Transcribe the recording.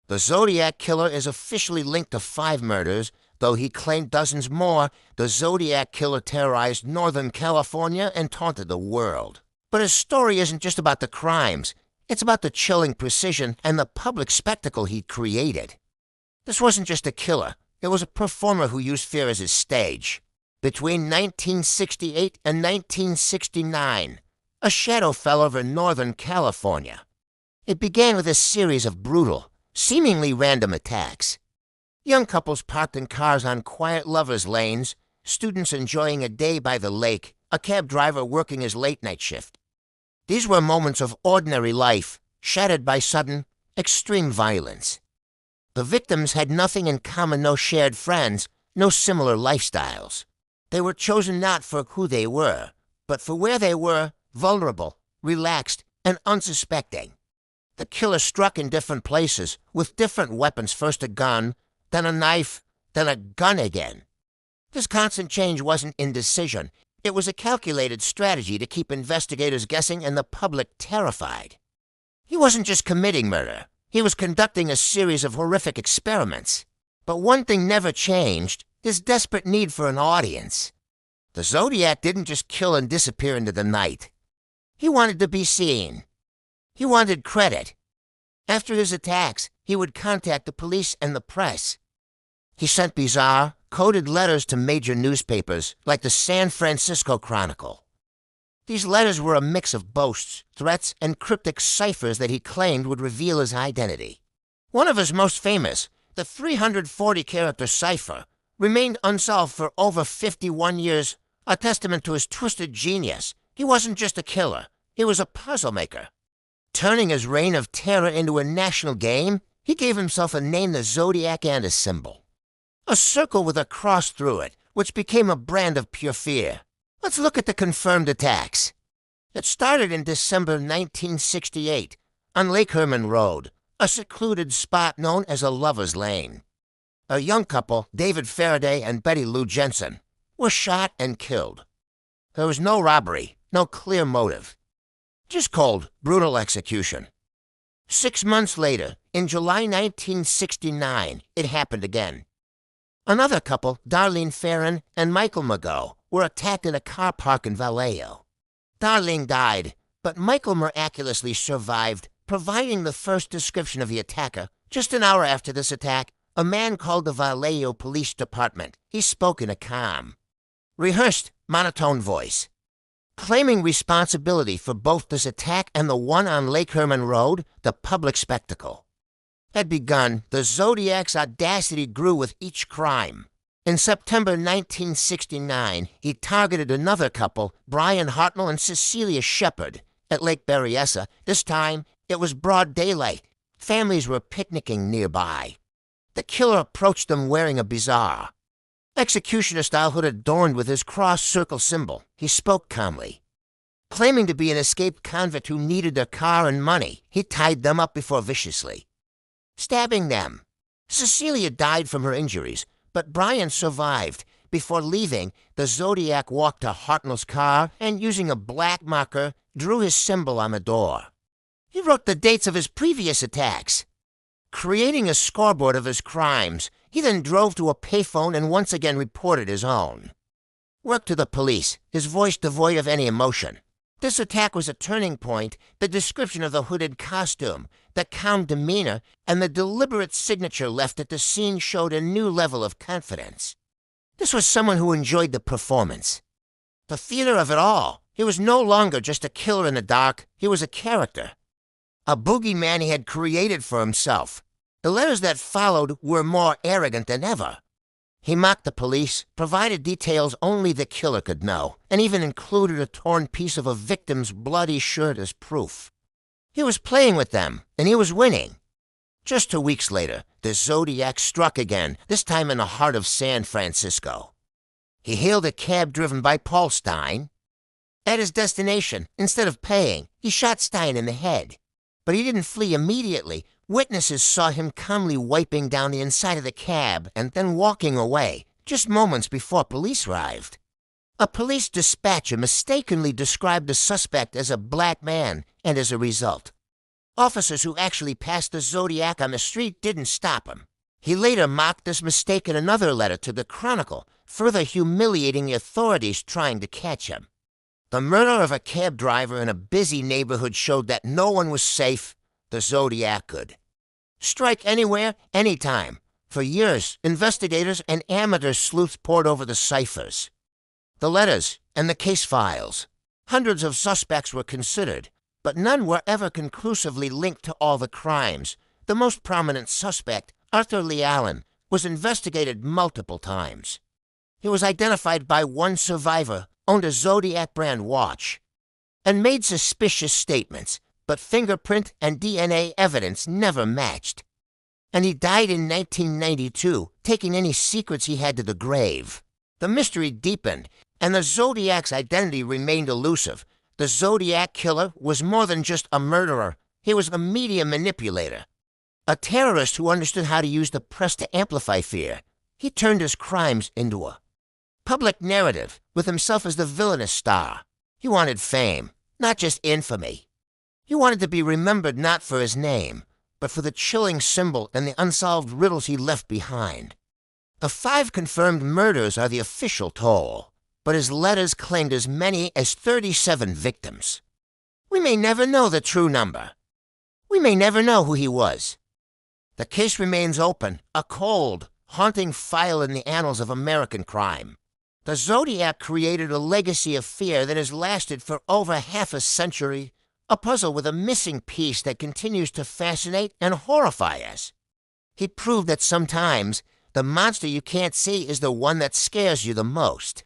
The Zodiac Killer is officially linked to 5 murders, though he claimed dozens more. The Zodiac Killer terrorized Northern California and taunted the world. But his story isn't just about the crimes. It's about the chilling precision and the public spectacle he created. This wasn't just a killer. It was a performer who used fear as his stage. Between 1968 and 1969, a shadow fell over Northern California. It began with a series of brutal, seemingly random attacks. Young couples parked in cars on quiet lovers' lanes, students enjoying a day by the lake, a cab driver working his late-night shift. These were moments of ordinary life, shattered by sudden, extreme violence. The victims had nothing in common, no shared friends, no similar lifestyles. They were chosen not for who they were, but for where they were, vulnerable, relaxed, and unsuspecting. The killer struck in different places, with different weapons, first a gun, then a knife, then a gun again. This constant change wasn't indecision. It was a calculated strategy to keep investigators guessing and the public terrified. He wasn't just committing murder. He was conducting a series of horrific experiments. But one thing never changed: his desperate need for an audience. The Zodiac didn't just kill and disappear into the night. He wanted to be seen. He wanted credit. After his attacks, he would contact the police and the press. He sent bizarre, coded letters to major newspapers, like the San Francisco Chronicle. These letters were a mix of boasts, threats, and cryptic ciphers that he claimed would reveal his identity. One of his most famous, the 340-character cipher, remained unsolved for over 51 years, a testament to his twisted genius. He wasn't just a killer, he was a puzzle maker. Turning his reign of terror into a national game, he gave himself a name, the Zodiac, and a symbol. A circle with a cross through it, which became a brand of pure fear. Let's look at the confirmed attacks. It started in December 1968 on Lake Herman Road, a secluded spot known as a lover's lane. A young couple, David Faraday and Betty Lou Jensen, were shot and killed. There was no robbery, no clear motive. Just cold, brutal execution. 6 months later, in July 1969, it happened again. Another couple, Darlene Farron and Michael Mago, were attacked in a car park in Vallejo. Darlene died, but Michael miraculously survived, providing the first description of the attacker. Just an hour after this attack, a man called the Vallejo Police Department. He spoke in a calm, rehearsed, monotone voice, claiming responsibility for both this attack and the one on Lake Herman Road. The public spectacle had begun. The Zodiac's audacity grew with each crime. In September 1969, he targeted another couple, Brian Hartnell and Cecilia Shepard, at Lake Berryessa. This time, it was broad daylight. Families were picnicking nearby. The killer approached them wearing a bizarre, executioner-style hood adorned with his cross-circle symbol. He spoke calmly. Claiming to be an escaped convict who needed their car and money, he tied them up before viciously stabbing them. Cecilia died from her injuries, but Brian survived. Before leaving, the Zodiac walked to Hartnell's car and, using a black marker, drew his symbol on the door. He wrote the dates of his previous attacks, creating a scoreboard of his crimes. He then drove to a payphone and once again reported his own work to the police, his voice devoid of any emotion. This attack was a turning point. The description of the hooded costume, the calm demeanor, and the deliberate signature left at the scene showed a new level of confidence. This was someone who enjoyed the performance, the theater of it all. He was no longer just a killer in the dark. He was a character, a boogeyman he had created for himself. The letters that followed were more arrogant than ever. He mocked the police, provided details only the killer could know, and even included a torn piece of a victim's bloody shirt as proof. He was playing with them, and he was winning. Just 2 weeks later, the Zodiac struck again, this time in the heart of San Francisco. He hailed a cab driven by Paul Stein. At his destination, instead of paying, he shot Stein in the head. But he didn't flee immediately. Witnesses saw him calmly wiping down the inside of the cab and then walking away, just moments before police arrived. A police dispatcher mistakenly described the suspect as a black man, and as a result, Officers who actually passed the Zodiac on the street didn't stop him. He later mocked this mistake in another letter to the Chronicle, further humiliating the authorities trying to catch him. The murder of a cab driver in a busy neighborhood showed that no one was safe. The Zodiac could strike anywhere, anytime. For years, investigators and amateur sleuths pored over the ciphers, the letters, and the case files. Hundreds of suspects were considered, but none were ever conclusively linked to all the crimes. The most prominent suspect, Arthur Lee Allen, was investigated multiple times. He was identified by one survivor, owned a Zodiac brand watch, and made suspicious statements, but fingerprint and DNA evidence never matched. And he died in 1992, taking any secrets he had to the grave. The mystery deepened, and the Zodiac's identity remained elusive. The Zodiac Killer was more than just a murderer. He was a media manipulator, a terrorist who understood how to use the press to amplify fear. He turned his crimes into a public narrative, with himself as the villainous star. He wanted fame, not just infamy. He wanted to be remembered not for his name, but for the chilling symbol and the unsolved riddles he left behind. The 5 confirmed murders are the official toll, but his letters claimed as many as 37 victims. We may never know the true number. We may never know who he was. The case remains open, a cold, haunting file in the annals of American crime. The Zodiac created a legacy of fear that has lasted for over half a century, a puzzle with a missing piece that continues to fascinate and horrify us. He proved that sometimes the monster you can't see is the one that scares you the most.